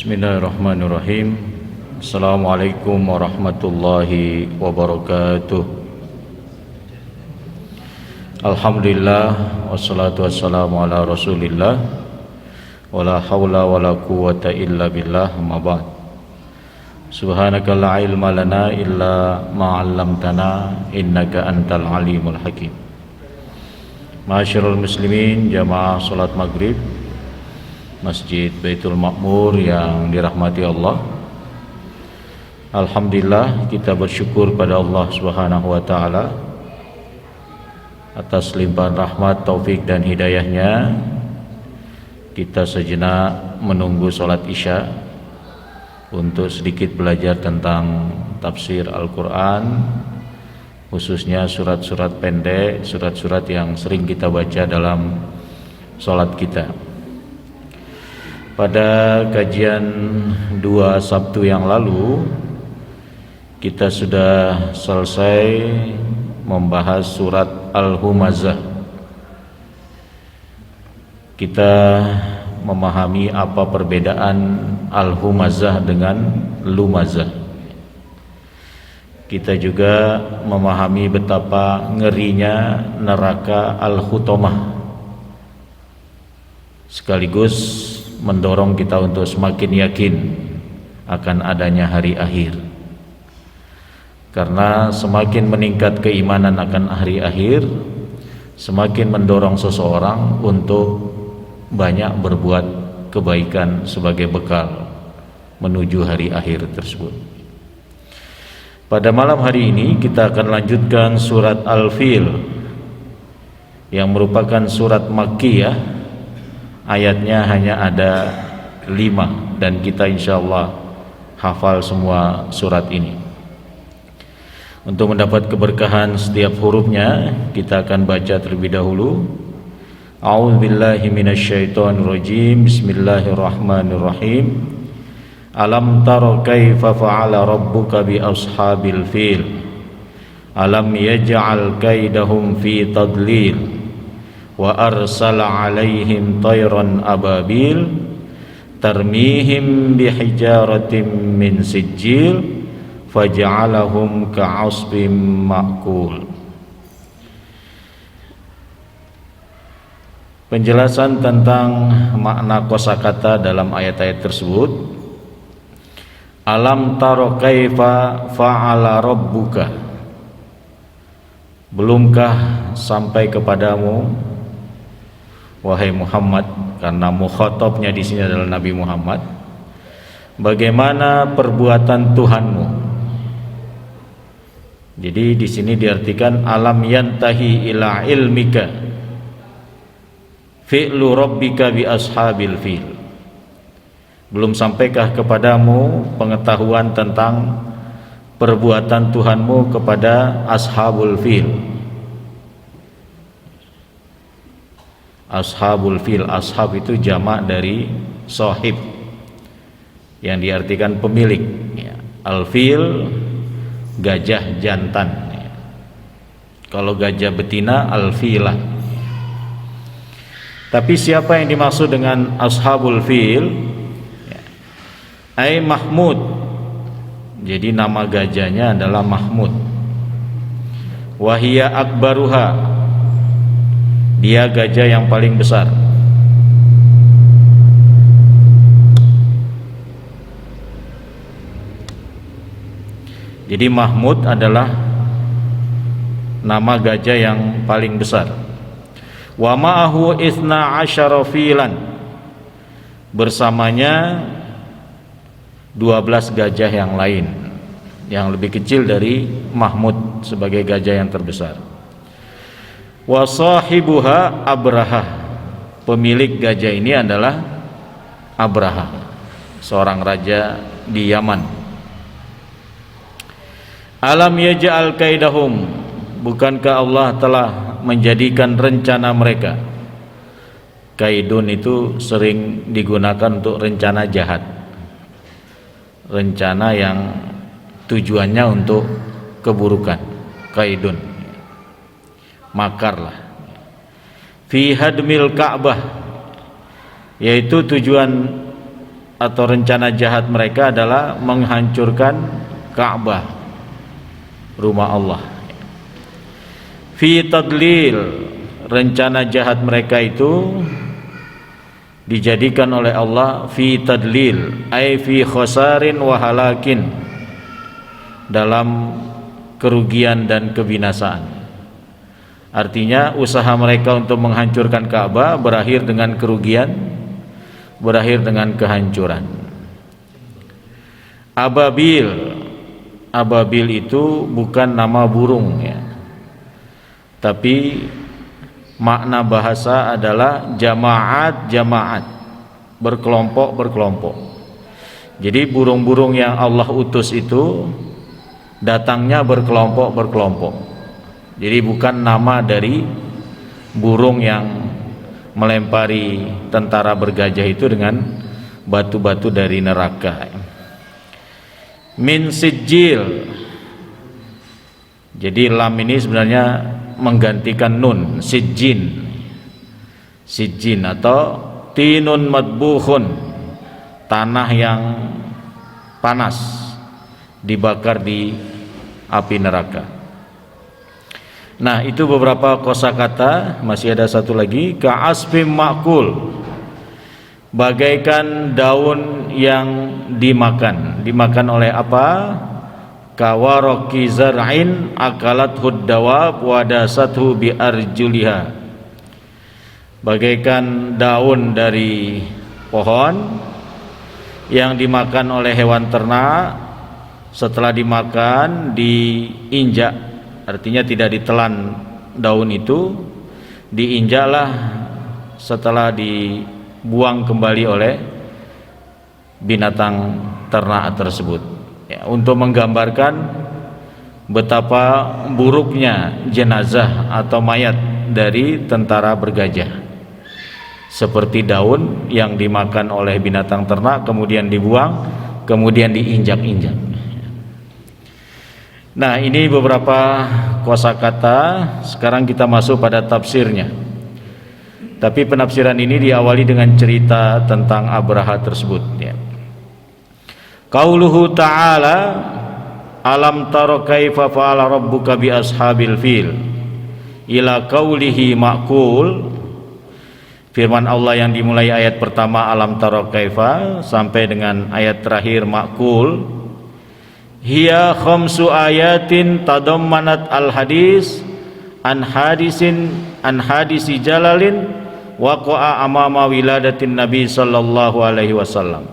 Bismillahirrahmanirrahim. Assalamualaikum warahmatullahi wabarakatuh. Alhamdulillah wassalatu wassalamu ala Rasulillah wala haula wala quwwata illa billah, amma ba'd. Subhanaka la ilma lana illa ma 'allamtana innaka antal alimul hakim. Ma'asyiral muslimin, jamaah salat maghrib Masjid Baitul Ma'mur yang dirahmati Allah. Alhamdulillah, kita bersyukur pada Allah Subhanahu wa taala atas limpahan rahmat, taufik dan hidayahnya. Kita sejenak menunggu salat Isya untuk sedikit belajar tentang tafsir Al-Quran, khususnya surat-surat pendek, surat-surat yang sering kita baca dalam salat kita. Pada kajian 2 Sabtu yang lalu, kita sudah selesai membahas surat Al-Humazah. Kita memahami apa perbedaan Al-Humazah dengan Lumazah. Kita juga memahami betapa ngerinya neraka Al-Hutomah, sekaligus mendorong kita untuk semakin yakin akan adanya hari akhir. Karena semakin meningkat keimanan akan hari akhir, semakin mendorong seseorang untuk banyak berbuat kebaikan sebagai bekal menuju hari akhir tersebut. Pada malam hari ini kita akan lanjutkan surat Al-Fil yang merupakan surat Makkiyah. Ayatnya hanya ada 5 dan kita insyaallah hafal semua surat ini. Untuk mendapat keberkahan setiap hurufnya, kita akan baca terlebih dahulu. A'udzubillahi minasyaitonirrajim. Bismillahirrahmanirrahim. Alam tara kaifa fa'ala rabbuka bi ashabil fil. Alam yaj'al kaidahum fi tadlil. Wa arsala alaihim tayran ababil tarmihim bihijaratin min sijil faja'alahum ka'asbim ma'kul. Penjelasan tentang makna kosakata dalam ayat-ayat tersebut. Alam taro kaifa fa'ala rabbuka. Belumkah sampai kepadamu, wahai Muhammad, karena mukhatabnya di sini adalah Nabi Muhammad, bagaimana perbuatan Tuhanmu? Jadi di sini diartikan alam yantahi ila ilmika fi'lu rabbika bi ashabil fil. Belum sampaikah kepadamu pengetahuan tentang perbuatan Tuhanmu kepada ashabul fil? Ashabul fil, ashab itu jamak dari sahib yang diartikan pemilik. Al-fil gajah jantan. Kalau gajah betina al-filah. Tapi siapa yang dimaksud dengan ashabul fil? Ai Mahmud. Jadi nama gajahnya adalah Mahmud. Wahia akbaruha. Dia gajah yang paling besar. Jadi Mahmud adalah nama gajah yang paling besar. Wa ma'ahu itsna asyara filan. Bersamanya 12 gajah yang lain yang lebih kecil dari Mahmud sebagai gajah yang terbesar. Wa sahibuha Abraha. Pemilik gajah ini adalah Abraha, seorang raja di Yaman. Alam yaj'al kaidahum. Bukankah Allah telah menjadikan rencana mereka? Kaidun itu sering digunakan untuk rencana jahat, rencana yang tujuannya untuk keburukan. Kaidun, makarlah. Fi hadmil Ka'bah, yaitu tujuan atau rencana jahat mereka adalah menghancurkan Ka'bah, rumah Allah. Fi tadlil, rencana jahat mereka itu dijadikan oleh Allah fi tadlil, ay fi khasarin wa halakin, dalam kerugian dan kebinasaan. Artinya usaha mereka untuk menghancurkan Ka'bah berakhir dengan kerugian, berakhir dengan kehancuran. Ababil, ababil itu bukan nama burung ya, tapi makna bahasa adalah jamaat, berkelompok. Jadi burung-burung yang Allah utus itu datangnya berkelompok. Jadi bukan nama dari burung yang melempari tentara bergajah itu dengan batu-batu dari neraka. Min sijil, jadi lam ini sebenarnya menggantikan nun, sijin atau tinun madbuhun, tanah yang panas dibakar di api neraka. Nah, itu beberapa kosakata. Masih ada satu lagi, ka'asfim ma'kul, bagaikan daun yang dimakan oleh apa? Kawaroki zar'in akalat huddawab wadasathu bi arjuliha, bagaikan daun dari pohon yang dimakan oleh hewan ternak. Setelah dimakan diinjak, artinya tidak ditelan daun itu, diinjaklah setelah dibuang kembali oleh binatang ternak tersebut ya, untuk menggambarkan betapa buruknya jenazah atau mayat dari tentara bergajah, seperti daun yang dimakan oleh binatang ternak kemudian dibuang, kemudian diinjak-injak. Nah, ini beberapa kosakata. Sekarang kita masuk pada tafsirnya. Tapi penafsiran ini diawali dengan cerita tentang Abraha tersebut ya. Qauluhu ta'ala, alam tara kaifa fa'ala rabbuka bi ashabil fil, ila qaulihi ma'kul. Firman Allah yang dimulai ayat pertama alam tara kaifa sampai dengan ayat terakhir ma'kul, hiya khamsu ayatin tadammanat al hadis an hadisi jalalin waqa'a amama wiladatin nabi sallallahu alaihi wasallam.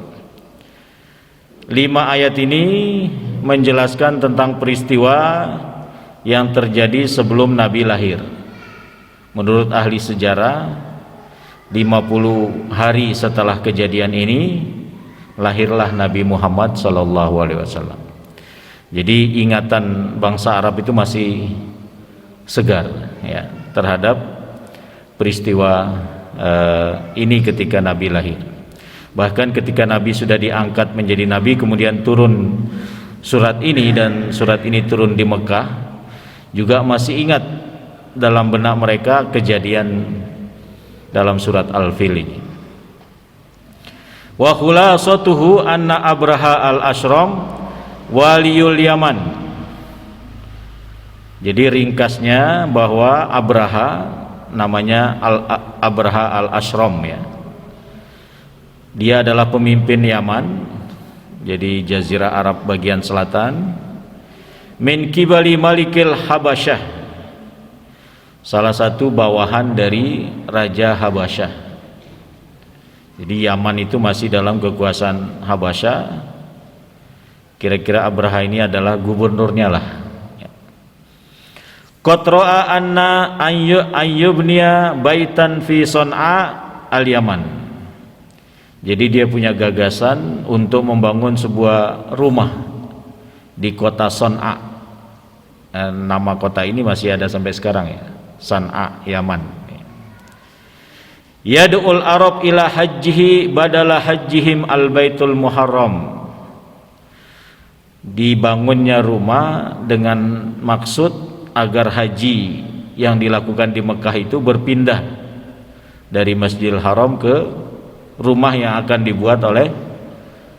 5 ayat ini menjelaskan tentang peristiwa yang terjadi sebelum Nabi lahir. Menurut ahli sejarah, 50 hari setelah kejadian ini lahirlah Nabi Muhammad sallallahu alaihi wasallam. Jadi ingatan bangsa Arab itu masih segar ya terhadap peristiwa ini ketika Nabi lahir. Bahkan ketika Nabi sudah diangkat menjadi Nabi, kemudian turun surat ini, dan surat ini turun di Mekah, juga masih ingat dalam benak mereka kejadian dalam surat Al-Fil ini. Wa khulasatuhu anna Abraha al-Ashram waliyul Yaman. Jadi ringkasnya bahwa Abraha namanya Abraha al-Ashram ya. Dia adalah pemimpin Yaman, jadi jazirah Arab bagian selatan. Min kibali malikil Habasyah, salah satu bawahan dari Raja Habasyah. Jadi Yaman itu masih dalam kekuasaan Habasyah. Kira-kira Abraha ini adalah gubernurnya lah. Qatra'a anna ayyubniya baitan fi Son'a al-Yaman. Jadi dia punya gagasan untuk membangun sebuah rumah di kota Son'a. Nama kota ini masih ada sampai sekarang ya, Son'a, Yaman. Yad'ul Arab ila hajjihi badala hajjihim al-Baitul Muharram. Dibangunnya rumah dengan maksud agar haji yang dilakukan di Mekah itu berpindah dari Masjidil Haram ke rumah yang akan dibuat oleh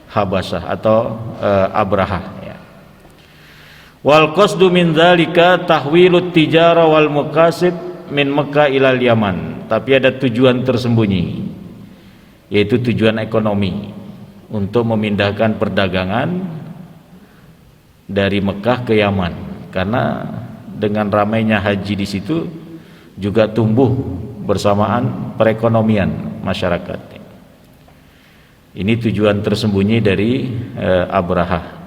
Habasyah atau Abraha ya. Wal qasdu min dzalika tahwilut tijara wal mukasib min Mekkah ilal Yaman. Tapi ada tujuan tersembunyi, yaitu tujuan ekonomi, untuk memindahkan perdagangan dari Mekah ke Yaman, karena dengan ramainya haji di situ juga tumbuh bersamaan perekonomian masyarakat. Ini tujuan tersembunyi dari Abraha.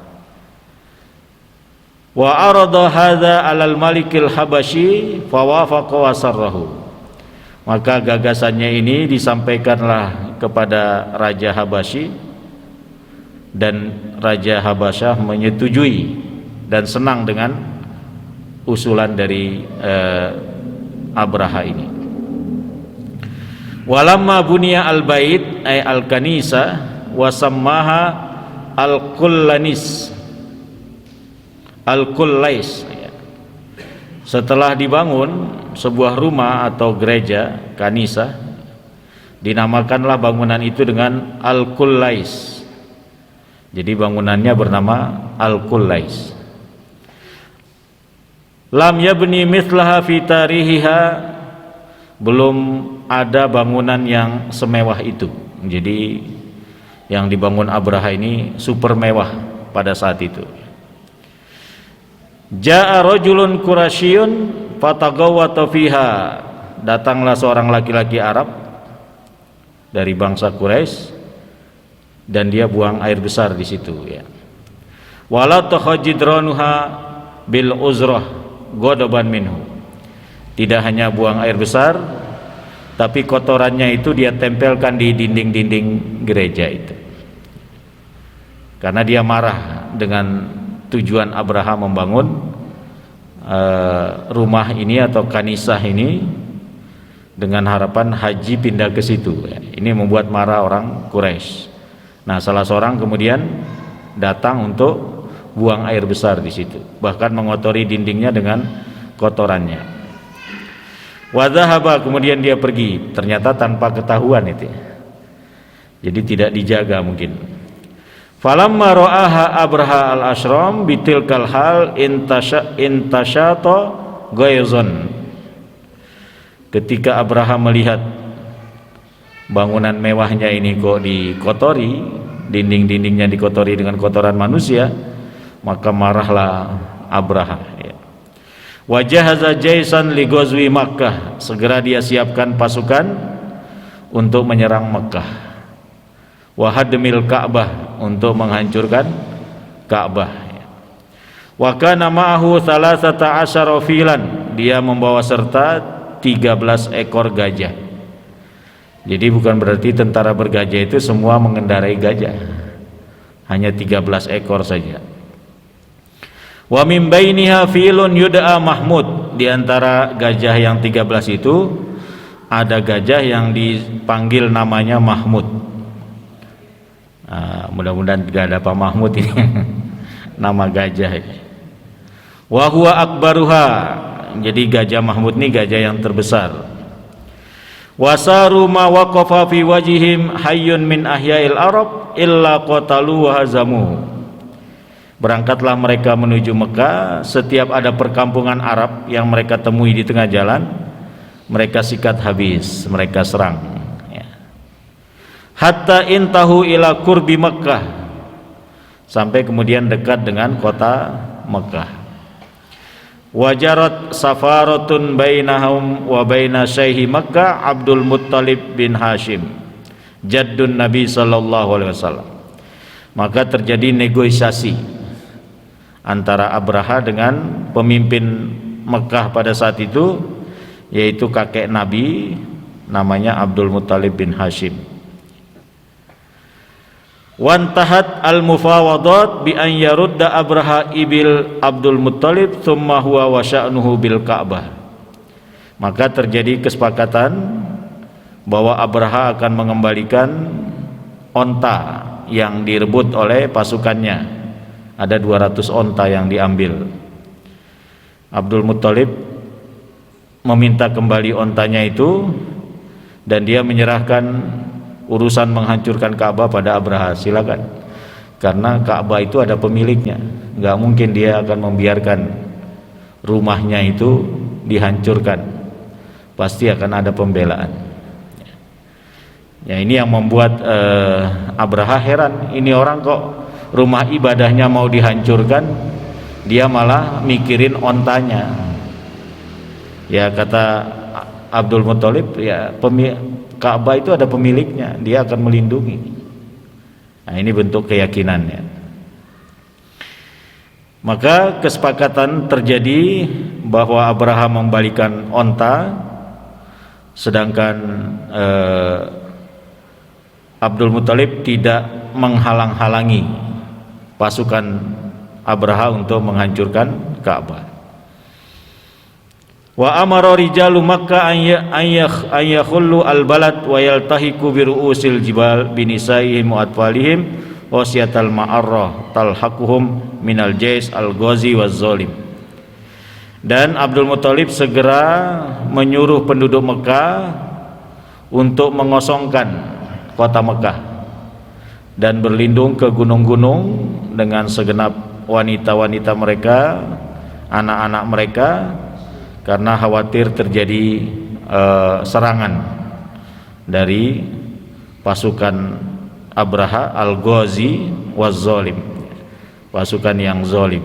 Wa arada hadza 'alal malikil habasyi fawafaqa wa sarrahu. Maka gagasannya ini disampaikanlah kepada Raja Habasyi, dan Raja Habasyah menyetujui dan senang dengan usulan dari Abraha ini. Walamma buniya al-bait ay al-kanisa wa sammaha al-kullanis al-kullais. Setelah dibangun sebuah rumah atau gereja kanisa, dinamakanlah bangunan itu dengan al-kullais. Jadi bangunannya bernama al-kullais. Lam yabni mithlaha fi tarihiha, belum ada bangunan yang semewah itu. Jadi yang dibangun Abraha ini super mewah pada saat itu. Ja'a rajulun Quraisyun fatagawwata fiha. Datanglah seorang laki-laki Arab dari bangsa Quraisy dan dia buang air besar di situ ya. Wala takhajjidranuha bil uzrah ghadaban minhu. Tidak hanya buang air besar, tapi kotorannya itu dia tempelkan di dinding-dinding gereja itu. Karena dia marah dengan tujuan Abraha membangun rumah ini atau kanisah ini dengan harapan haji pindah ke situ ya. Ini membuat marah orang Quraisy. Nah, salah seorang kemudian datang untuk buang air besar di situ, bahkan mengotori dindingnya dengan kotorannya. Wa dhahaba, kemudian dia pergi, ternyata tanpa ketahuan itu. Jadi tidak dijaga mungkin. Falamma ra'aha Abraha al-Ashram bitilkal hal intasyata ghaizan. Ketika Abraha melihat bangunan mewahnya ini kok dikotori, dinding-dindingnya dikotori dengan kotoran manusia, maka marahlah Abraha ya. Wa jahaza jaisan li ghazwi Makkah, segera dia siapkan pasukan untuk menyerang Makkah. Wa hadmil Ka'bah, untuk menghancurkan Ka'bah. Wa kana ma'ahu 13 filan, dia membawa serta 13 ekor gajah. Jadi bukan berarti tentara bergajah itu semua mengendarai gajah, hanya 13 ekor saja. Wa min bainiha filun yud'a Mahmud, di antara gajah yang 13 itu ada gajah yang dipanggil namanya Mahmud. Mudah-mudahan tidak ada Pak Mahmud ini nama gajah ini. Wa huwa akbaruha, jadi gajah Mahmud ini gajah yang terbesar. Wasaru ma waqafa fi wajhihim hayyun min ahya'il Arab illa qatalu wa hazamu. Berangkatlah mereka menuju Mekah, setiap ada perkampungan Arab yang mereka temui di tengah jalan, mereka sikat habis, mereka serang. Hatta intahu ila kurbi Makkah, sampai kemudian dekat dengan kota Mekah. Wajarat safaratun bainahum wa baina syaihi Makkah Abdul Muttalib bin Hashim jaddun Nabi sallallahu alaihi wasallam. Maka terjadi negosiasi antara Abraha dengan pemimpin Mekah pada saat itu, yaitu kakek Nabi namanya Abdul Muttalib bin Hashim. Wantahat al-mufawadat bi an yarudda Abraha ibil Abdul Muttalib thumma huwa wa sya'nuhu bil Ka'bah. Maka terjadi kesepakatan bahwa Abraha akan mengembalikan onta yang direbut oleh pasukannya. Ada 200 onta yang diambil. Abdul Muttalib meminta kembali ontanya itu, dan dia menyerahkan urusan menghancurkan Ka'bah pada Abraha. Silakan, karena Ka'bah itu ada pemiliknya. Nggak mungkin dia akan membiarkan rumahnya itu dihancurkan, pasti akan ada pembelaan. Ya, ini yang membuat Abraha heran, ini orang kok rumah ibadahnya mau dihancurkan, dia malah mikirin ontanya. Ya, kata Abdul Muthalib, ya Ka'bah itu ada pemiliknya, dia akan melindungi. Nah, ini bentuk keyakinannya. Maka kesepakatan terjadi bahwa Abraha membalikan onta, sedangkan Abdul Muthalib tidak menghalang-halangi pasukan Abraha untuk menghancurkan Ka'bah. Wa amara rijalu Makkah an yakhullu al-balad wa yaltahiqu bi ru'usil jibal binisaihim wa atfalihim wasiyatal ma'arrah talhaquhum minal jais al-ghazi waz-zalim. Dan Abdul Muthalib segera menyuruh penduduk Mekah untuk mengosongkan kota Mekah dan berlindung ke gunung-gunung dengan segenap wanita-wanita mereka, anak-anak mereka, karena khawatir terjadi serangan dari pasukan Abraha al-Ghazi waz-zalim, pasukan yang zalim.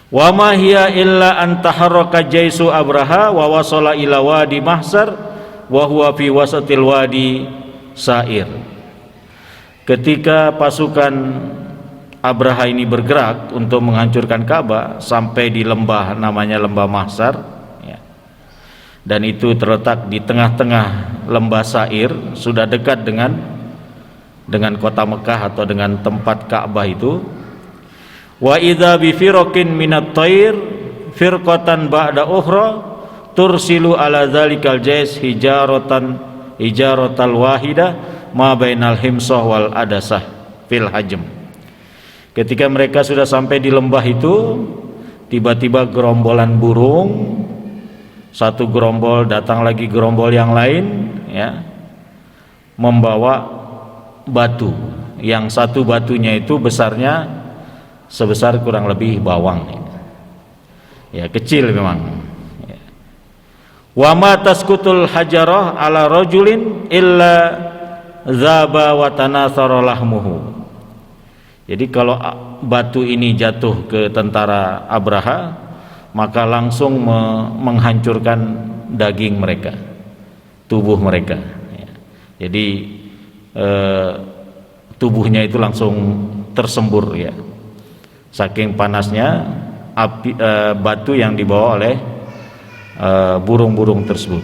Wa ma hiya illa an taharraka jaisu Abraha wa wasala ila wadi Mahsar wa huwa fi wasatil wadi Sa'ir. Ketika pasukan Abraha ini bergerak untuk menghancurkan Ka'bah sampai di lembah namanya lembah Mahsar, ya, dan itu terletak di tengah-tengah lembah Sa'ir, sudah dekat dengan kota Mekah atau dengan tempat Ka'bah itu. Wa idza bi firaqin minat thair firqatan ba'da ukhra tursilu ala zalikal jais hijaratal wahida ma bainal himsah wal adasah fil hajm. Ketika mereka sudah sampai di lembah itu, tiba-tiba gerombolan burung, satu gerombol datang lagi gerombol yang lain, ya, membawa batu, yang satu batunya itu besarnya sebesar kurang lebih bawang, ya, kecil memang. Wa ma taskutul hajarah ala rajulin illa zaba wa tanathara lahmuhu. Jadi kalau batu ini jatuh ke tentara Abraha, maka langsung menghancurkan daging mereka, tubuh mereka. Jadi tubuhnya itu langsung tersembur, ya, saking panasnya batu yang dibawa oleh burung-burung tersebut.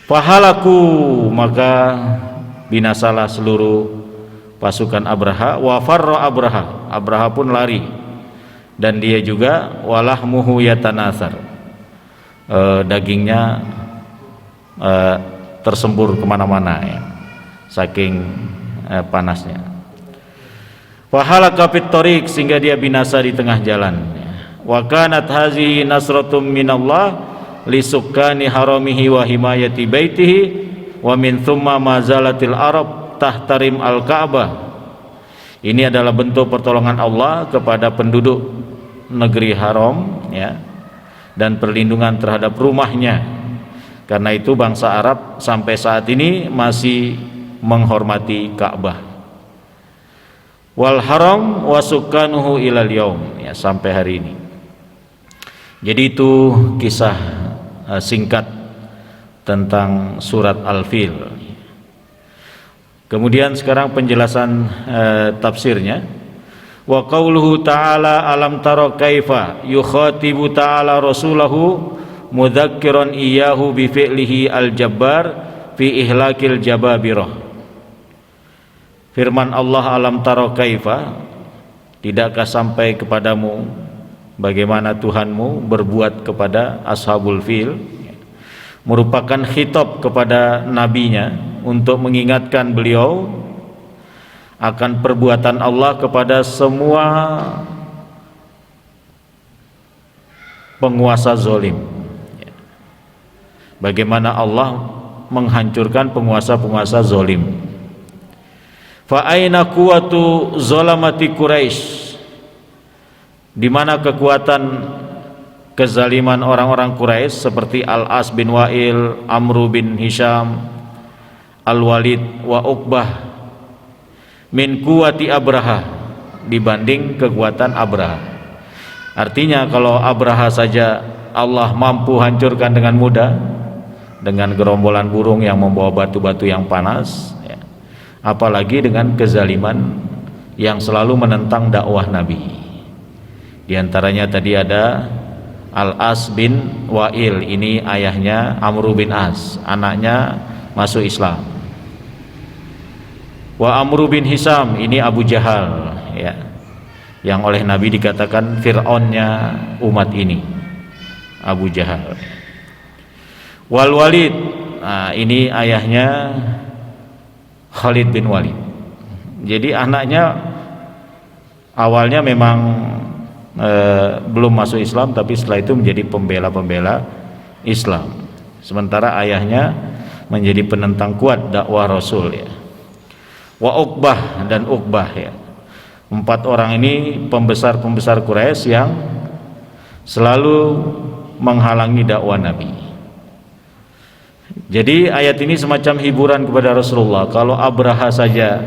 Fahalaku, maka binasalah seluruh pasukan Abraha. Wa farra Abraha pun lari, dan dia juga walahmuhu yatanasar, dagingnya tersembur kemana-mana, ya, saking panasnya. Fahalaka fit tariq, sehingga dia binasa di tengah jalan. Wa kanat hazihi nasratum minallah lisukani haramihi wa himayati baitihi wa min thumma mazalatil arab tahtarim al-Ka'bah. Ini adalah bentuk pertolongan Allah kepada penduduk negeri haram, ya, dan perlindungan terhadap rumahnya. Karena itu bangsa Arab sampai saat ini masih menghormati Ka'bah. Wal haram wa sukanuhu ilal yaum, ya, sampai hari ini. Jadi itu kisah singkat tentang surat Al-Fil. Kemudian sekarang penjelasan tafsirnya. Wa qauluhu ta'ala alam tara kaifa yukhatibu ta'ala rasulahu mudzakkiran iyyahu bi fi'lihi al-jabbar fi ihlakil jababirah. Firman Allah, alam tara kaifa, tidakkah sampai kepadamu bagaimana Tuhanmu berbuat kepada ashabul fil, merupakan khitab kepada nabinya untuk mengingatkan beliau akan perbuatan Allah kepada semua penguasa zalim. Bagaimana Allah menghancurkan penguasa-penguasa zalim. Fa aina quwwatu zalamati Quraisy, di mana kekuatan kezaliman orang-orang Quraisy seperti Al-As bin Wa'il, Amru bin Hisham, Al-Walid wa Uqbah, min quwwati Abraha, dibanding kekuatan Abraha. Artinya kalau Abraha saja Allah mampu hancurkan dengan mudah dengan gerombolan burung yang membawa batu-batu yang panas, ya, apalagi dengan kezaliman yang selalu menentang dakwah Nabi. Di antaranya tadi ada Al-As bin Wa'il, ini ayahnya Amru bin As, anaknya masuk Islam. Wa Amru bin Hisham, ini Abu Jahal, ya, yang oleh Nabi dikatakan Fir'aunnya umat ini, Abu Jahal. Wal Walid, nah, ini ayahnya Khalid bin Walid. Jadi anaknya awalnya memang belum masuk Islam, tapi setelah itu menjadi pembela-pembela Islam. Sementara ayahnya menjadi penentang kuat dakwah Rasul, ya. Wa Uqbah, dan Uqbah, ya. 4 orang ini pembesar-pembesar Quraisy yang selalu menghalangi dakwah Nabi. Jadi ayat ini semacam hiburan kepada Rasulullah. Kalau Abraha saja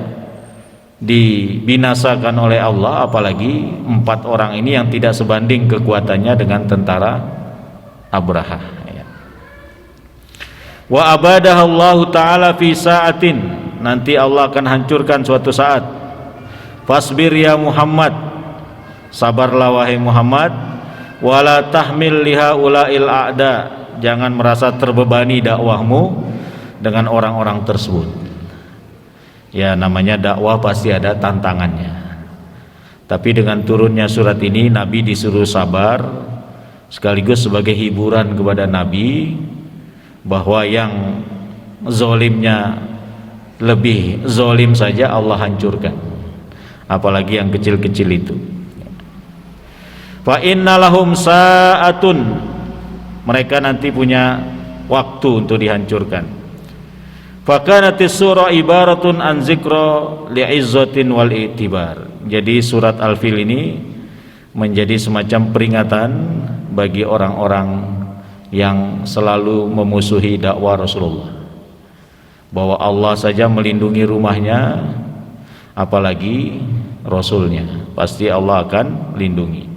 dibinasakan oleh Allah, apalagi 4 orang ini yang tidak sebanding kekuatannya dengan tentara Abraha, ya. Wa abadahallahu ta'ala fi sa'atin, nanti Allah akan hancurkan suatu saat. Fasbir ya Muhammad, sabarlah wahai Muhammad, wala tahmil liha ulail a'da, jangan merasa terbebani dakwahmu dengan orang-orang tersebut. Ya, namanya dakwah pasti ada tantangannya. Tapi dengan turunnya surat ini Nabi disuruh sabar, sekaligus sebagai hiburan kepada Nabi bahwa yang zolimnya lebih zolim saja Allah hancurkan, apalagi yang kecil-kecil itu. Fa innalahum sa'atun, mereka nanti punya waktu untuk dihancurkan. Fakanatis surah ibaratun an zikra li'izzatin wal i'tibar. Jadi surat Al-Fil ini menjadi semacam peringatan bagi orang-orang yang selalu memusuhi dakwah Rasulullah, bahwa Allah saja melindungi rumahnya, apalagi Rasulnya, pasti Allah akan lindungi.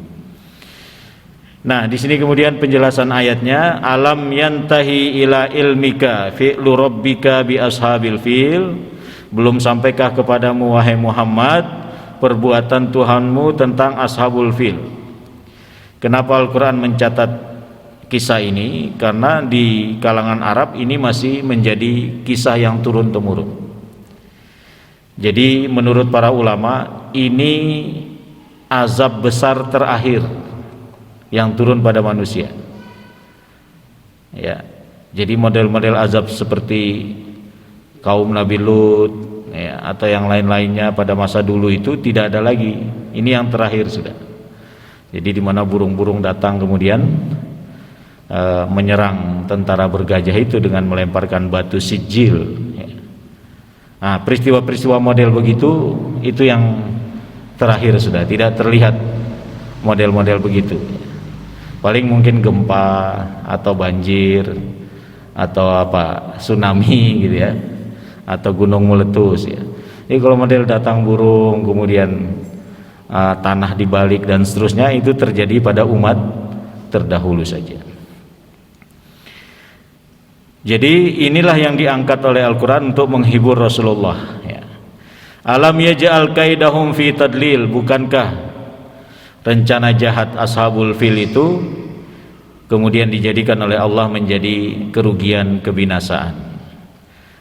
Nah, di sini kemudian penjelasan ayatnya, alam yantahi ila ilmika fi'lu rabbika bi ashabil fil, belum sampaikah kepadamu wahai Muhammad perbuatan Tuhanmu tentang ashabul fil. Kenapa Al-Quran mencatat kisah ini? Karena di kalangan Arab ini masih menjadi kisah yang turun-temurun. Jadi menurut para ulama ini azab besar terakhir yang turun pada manusia, ya. Jadi model-model azab seperti kaum Nabi Lut, ya, atau yang lain-lainnya pada masa dulu itu tidak ada lagi. Ini yang terakhir sudah. Jadi di mana burung-burung datang kemudian menyerang tentara bergajah itu dengan melemparkan batu sijil, ya. Nah, peristiwa-peristiwa model begitu itu yang terakhir sudah, tidak terlihat model-model begitu. Paling mungkin gempa atau banjir atau apa tsunami gitu, ya, atau gunung meletus, ya. Jadi kalau model datang burung kemudian tanah dibalik dan seterusnya, itu terjadi pada umat terdahulu saja. Jadi inilah yang diangkat oleh Al-Quran untuk menghibur Rasulullah, ya. Alam yaj'al kaidahum fi tadlil, bukankah rencana jahat ashabul fil itu kemudian dijadikan oleh Allah menjadi kerugian, kebinasaan.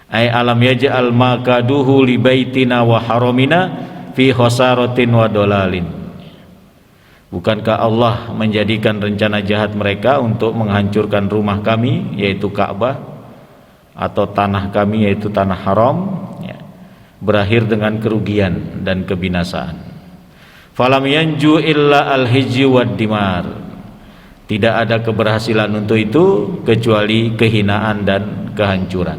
Ai alam yaj'al makaduhu li baitina wa haramina fi khosaratin wa dolalin, bukankah Allah menjadikan rencana jahat mereka untuk menghancurkan rumah kami yaitu Ka'bah, atau tanah kami yaitu tanah haram, ya, berakhir dengan kerugian dan kebinasaan. Falam yanju illa al-hijji wad dimar, tidak ada keberhasilan untuk itu kecuali kehinaan dan kehancuran.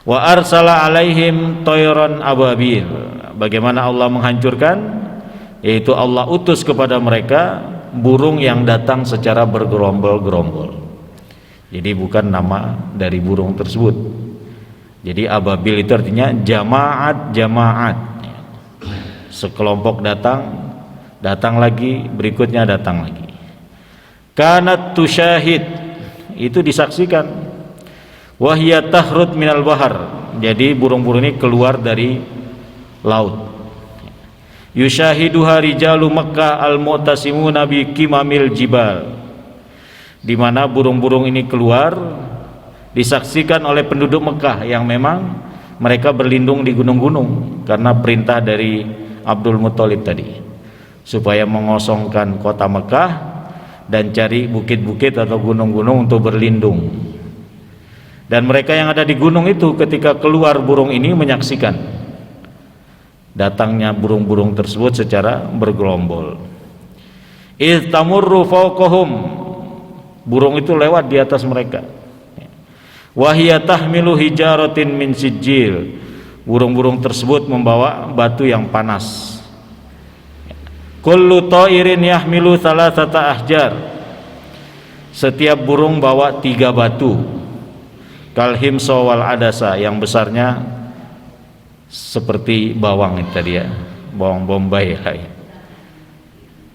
Wa arsala alaihim toyron ababil. Bagaimana Allah menghancurkan? Yaitu Allah utus kepada mereka burung yang datang secara bergerombol-gerombol. Jadi bukan nama dari burung tersebut. Jadi ababil itu artinya jamaat. Sekelompok datang lagi, berikutnya datang lagi. Kanat tusyahid, itu disaksikan. Wahya tahrud minal bahar, jadi burung-burung ini keluar dari laut. Yushahiduha rijalu Makkah al-mu'tasimuna bi kimamil jibal, di mana burung-burung ini keluar disaksikan oleh penduduk Mekah yang memang mereka berlindung di gunung-gunung karena perintah dari Abdul Muthalib tadi supaya mengosongkan kota Mekah dan cari bukit-bukit atau gunung-gunung untuk berlindung. Dan mereka yang ada di gunung itu ketika keluar burung ini menyaksikan datangnya burung-burung tersebut secara bergerombol. Idh tamurru fawqahum, burung itu lewat di atas mereka. Wahia tahmilu hijaratin min sijil, burung-burung tersebut membawa batu yang panas. Kullu ta'irin yahmilu thalathata ahjar, setiap burung bawa 3 batu. Kalhimsa wal adasa, yang besarnya seperti bawang itu tadi ya, bawang bombay lah ya.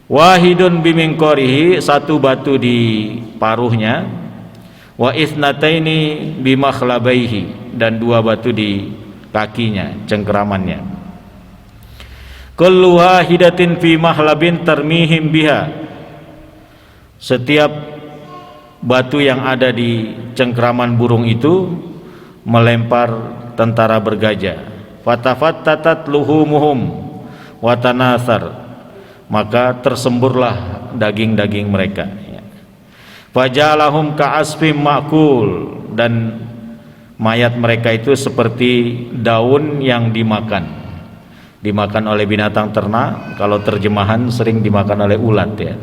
Wahidun bimingkorihi, 1 batu di paruhnya. Wa ithnataini bimakhlabaihi, dan 2 batu di kakinya, cengkeramannya. Kullu wahidatin fi mahlabin tarmihim biha, setiap batu yang ada di cengkeraman burung itu melempar tentara bergajah. Fatafattatat luhumuhum wa tanasar, maka tersemburlah daging-daging mereka. Fajalahum ka'asfim ma'kul, dan mayat mereka itu seperti daun yang dimakan oleh binatang ternak. Kalau terjemahan sering dimakan oleh ulat ya,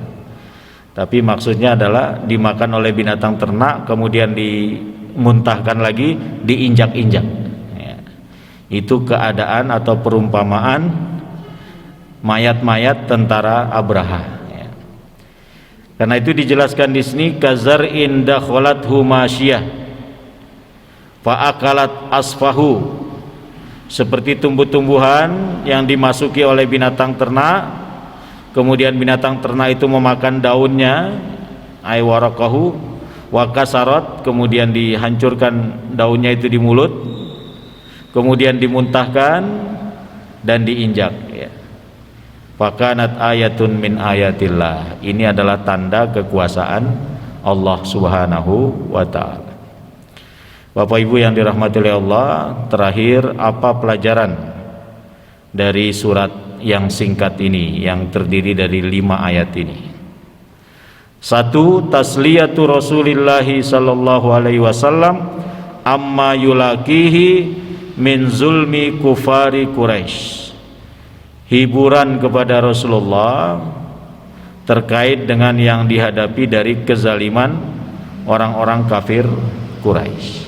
tapi maksudnya adalah dimakan oleh binatang ternak kemudian dimuntahkan lagi, diinjak-injak ya. Itu keadaan atau perumpamaan mayat-mayat tentara Abraha ya. Karena itu dijelaskan di sini, kazar inda kholat humasyiyah fa'akalat asfahu, seperti tumbuh-tumbuhan yang dimasuki oleh binatang ternak, kemudian binatang ternak itu memakan daunnya, ay waraqahu wa kasarat, kemudian dihancurkan daunnya itu di mulut, kemudian dimuntahkan dan diinjak ya. Fakanat ayatun min ayatillah, ini adalah tanda kekuasaan Allah Subhanahu wa ta'ala. Bapak Ibu yang dirahmati oleh Allah, terakhir apa pelajaran dari surat yang singkat ini yang terdiri dari 5 ayat ini? 1. Tasliyatu Rasulillahi sallallahu alaihi wasallam amma yulaqihi min zulmi kufari Quraisy, hiburan kepada Rasulullah terkait dengan yang dihadapi dari kezaliman orang-orang kafir Quraisy.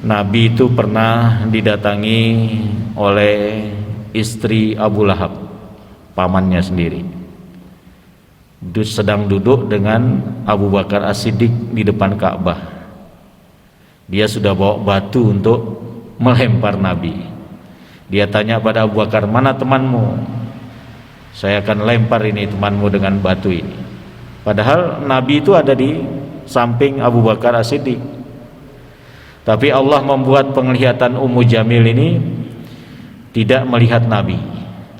Nabi itu pernah didatangi oleh istri Abu Lahab, pamannya sendiri. Sedang duduk dengan Abu Bakar As-Siddiq di depan Ka'bah. Dia sudah bawa batu untuk melempar Nabi. Dia tanya pada Abu Bakar, mana temanmu? Saya akan lempar ini temanmu dengan batu ini. Padahal Nabi itu ada di samping Abu Bakar As-Siddiq. Tapi Allah membuat penglihatan Ummu Jamil ini tidak melihat Nabi.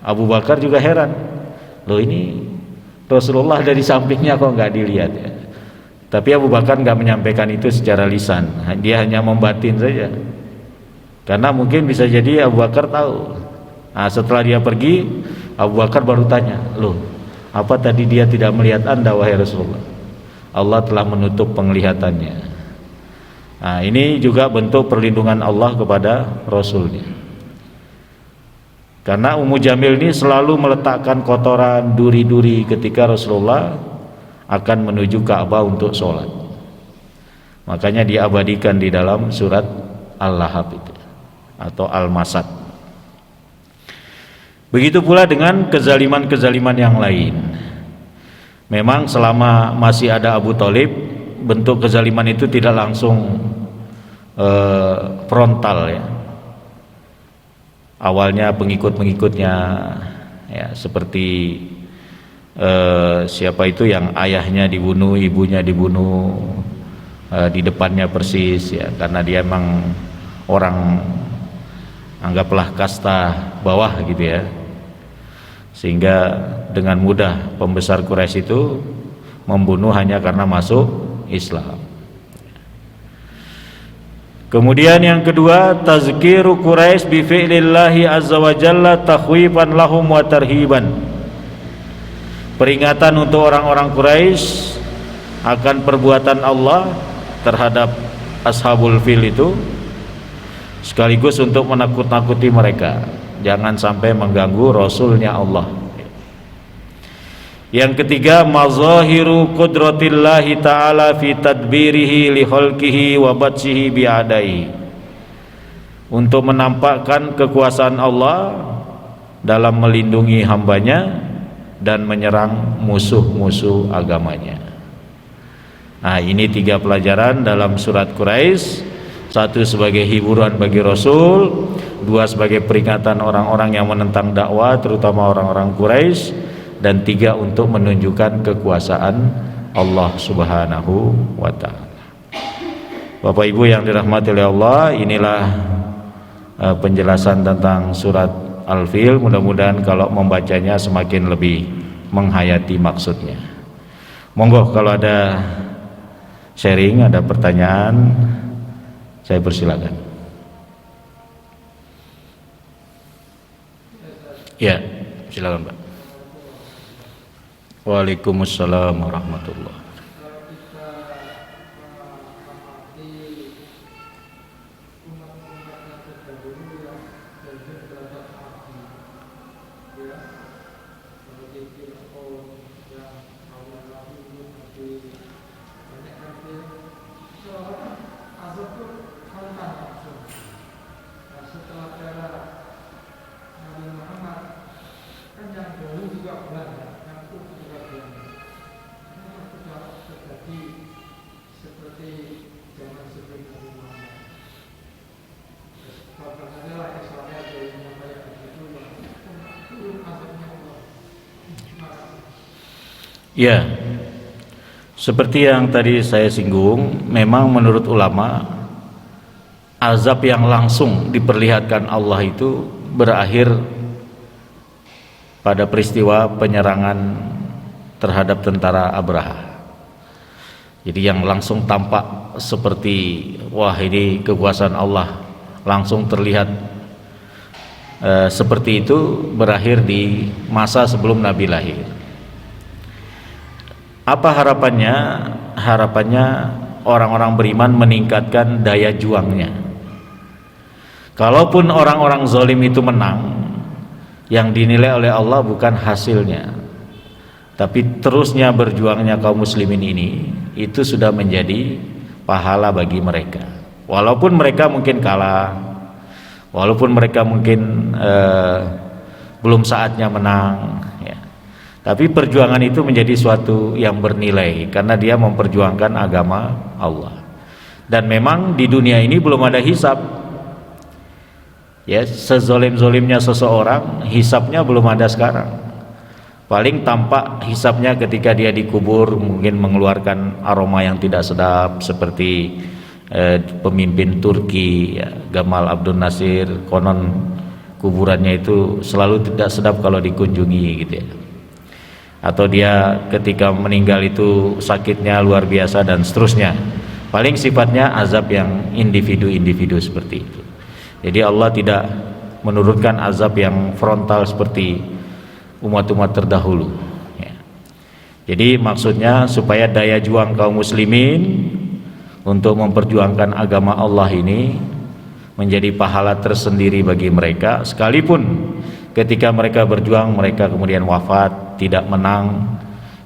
Abu Bakar juga heran, loh ini Rasulullah dari sampingnya kok nggak dilihat ya. Tapi Abu Bakar nggak menyampaikan itu secara lisan, dia hanya membatin saja. Karena mungkin bisa jadi Abu Bakar tahu. Nah, setelah dia pergi, Abu Bakar baru tanya, loh apa tadi dia tidak melihat Anda wahai Rasulullah? Allah telah menutup penglihatannya. Nah, ini juga bentuk perlindungan Allah kepada Rasulnya. Karena Ummu Jamil ini selalu meletakkan kotoran, duri-duri ketika Rasulullah akan menuju Ka'bah untuk sholat. Makanya diabadikan di dalam surat Al-Lahab itu atau Al-Masad. Begitu pula dengan kezaliman-kezaliman yang lain. Memang selama masih ada Abu Thalib, bentuk kezaliman itu tidak langsung frontal ya. Awalnya pengikut-pengikutnya ya, seperti siapa itu yang ayahnya dibunuh, ibunya dibunuh di depannya persis ya, karena dia emang orang anggaplah kasta bawah gitu ya, sehingga dengan mudah pembesar Quraisy itu membunuh hanya karena masuk Islam. Kemudian yang kedua, tazkiru Quraisy bi fi'lillahi azza wa jalla takhwifan lahum wa tarhiban. Peringatan untuk orang-orang Quraisy akan perbuatan Allah terhadap ashabul fil itu, sekaligus untuk menakut-nakuti mereka jangan sampai mengganggu rasulnya Allah. Yang ketiga, mazahiru qudratillahi ta'ala fi tadbirihi li khalqihi wa batshihi bi'adai, untuk menampakkan kekuasaan Allah dalam melindungi hambanya dan menyerang musuh-musuh agamanya. Nah, ini 3 pelajaran dalam surat Quraisy. 1 sebagai hiburan bagi Rasul, 2 sebagai peringatan orang-orang yang menentang dakwah, terutama orang-orang Quraisy, dan 3 untuk menunjukkan kekuasaan Allah Subhanahu wa ta'ala. Bapak Ibu yang dirahmati oleh Allah, inilah penjelasan tentang surat Al-Fil. Mudah-mudahan kalau membacanya semakin lebih menghayati maksudnya. Monggo kalau ada sharing, ada pertanyaan, saya persilakan. Ya, silakan Pak. Waalaikumsalam warahmatullahi wabarakatuh. Ya, seperti yang tadi saya singgung, memang menurut ulama azab yang langsung diperlihatkan Allah itu berakhir pada peristiwa penyerangan terhadap tentara Abraha. Jadi yang langsung tampak seperti wah ini kekuasaan Allah langsung terlihat seperti itu berakhir di masa sebelum Nabi lahir. Apa harapannya? Harapannya orang-orang beriman meningkatkan daya juangnya. Kalaupun orang-orang zalim itu menang, yang dinilai oleh Allah bukan hasilnya, tapi terusnya berjuangnya kaum muslimin ini, itu sudah menjadi pahala bagi mereka. Walaupun mereka mungkin kalah, walaupun mereka mungkin belum saatnya menang ya. Tapi perjuangan itu menjadi suatu yang bernilai karena dia memperjuangkan agama Allah. Dan memang di dunia ini belum ada hisab. Ya, sezolim-zolimnya seseorang, hisabnya belum ada sekarang. Paling tampak hisabnya ketika dia dikubur, mungkin mengeluarkan aroma yang tidak sedap seperti pemimpin Turki ya, Gamal Abdul Nasir, konon kuburannya itu selalu tidak sedap kalau dikunjungi gitu ya. Atau dia ketika meninggal itu sakitnya luar biasa dan seterusnya. Paling sifatnya azab yang individu-individu seperti itu. Jadi Allah tidak menurunkan azab yang frontal seperti umat-umat terdahulu ya. Jadi maksudnya supaya daya juang kaum muslimin untuk memperjuangkan agama Allah ini menjadi pahala tersendiri bagi mereka, sekalipun ketika mereka berjuang mereka kemudian wafat tidak menang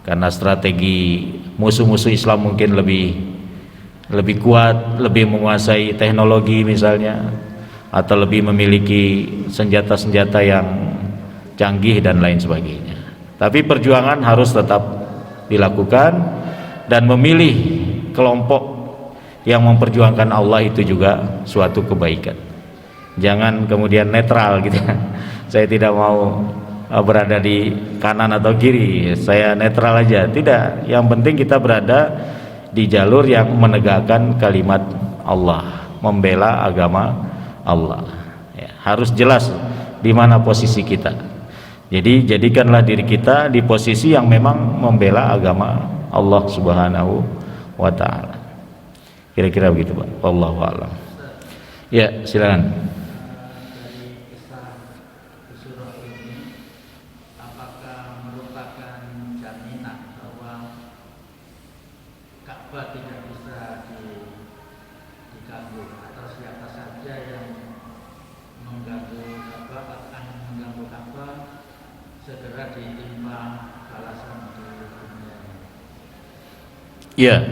karena strategi musuh-musuh Islam mungkin lebih lebih kuat, lebih menguasai teknologi misalnya, atau lebih memiliki senjata-senjata yang canggih dan lain sebagainya. Tapi perjuangan harus tetap dilakukan, dan memilih kelompok yang memperjuangkan Allah itu juga suatu kebaikan. Jangan kemudian netral gitu ya. Saya tidak mau berada di kanan atau kiri, saya netral aja. Tidak, yang penting kita berada di jalur yang menegakkan kalimat Allah, membela agama Allah ya, harus jelas di mana posisi kita. Jadi jadikanlah diri kita di posisi yang memang membela agama Allah Subhanahu wa ta'ala. Kira-kira begitu Pak, wallahu a'lam. Ya, silakan. Ya,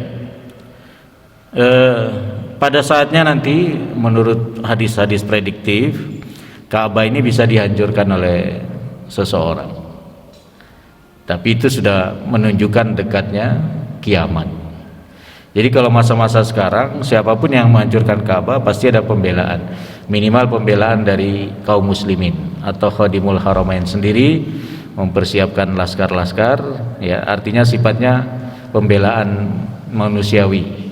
pada saatnya nanti menurut hadis-hadis prediktif, Ka'bah ini bisa dihancurkan oleh seseorang. Tapi itu sudah menunjukkan dekatnya kiamat. Jadi kalau masa-masa sekarang, siapapun yang menghancurkan Ka'bah pasti ada pembelaan, minimal pembelaan dari kaum muslimin atau Khadimul Haramain sendiri mempersiapkan laskar-laskar, ya artinya sifatnya pembelaan manusiawi.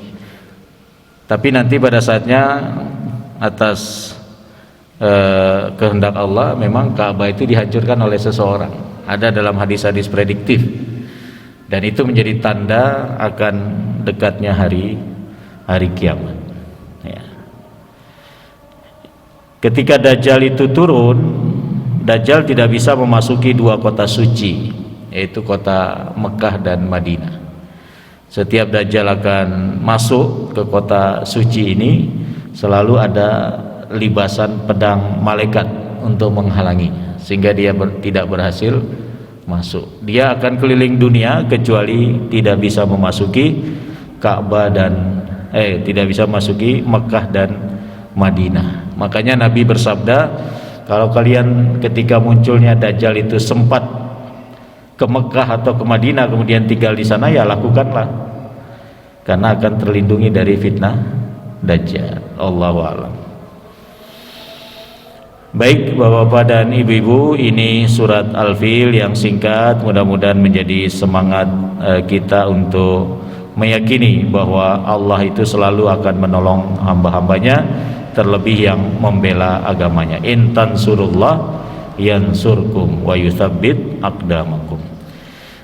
Tapi nanti pada saatnya atas kehendak Allah memang Ka'bah itu dihancurkan oleh seseorang. Ada dalam hadis-hadis prediktif, dan itu menjadi tanda akan dekatnya hari kiamat ya. Ketika Dajjal itu turun, Dajjal tidak bisa memasuki dua kota suci, yaitu kota Mekah dan Madinah. Setiap Dajjal akan masuk ke kota suci ini, selalu ada libasan pedang malaikat untuk menghalanginya, sehingga dia tidak berhasil masuk. Dia akan keliling dunia kecuali tidak bisa memasuki Ka'bah dan tidak bisa memasuki Mekah dan Madinah. Makanya Nabi bersabda, kalau kalian ketika munculnya Dajjal itu sempat ke Mekah atau ke Madinah kemudian tinggal di sana, ya lakukanlah, karena akan terlindungi dari fitnah Dajjal. Allahu a'lam. Baik Bapak-bapak dan Ibu-ibu, ini surat Al-Fil yang singkat, mudah-mudahan menjadi semangat kita untuk meyakini bahwa Allah itu selalu akan menolong hamba-hambanya, terlebih yang membela agamanya. In tansurullah yansurkum wa yutsabbit aqdamakum.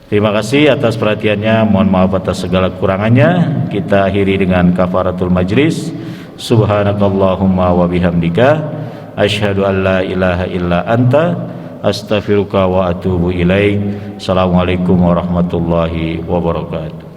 Terima kasih atas perhatiannya, mohon maaf atas segala kekurangannya. Kita akhiri dengan kafaratul majlis. Subhanakallahumma wa bihamdika asyhadu an la ilaha illa anta astaghfiruka wa atubu ilaik. Assalamualaikum warahmatullahi wabarakatuh.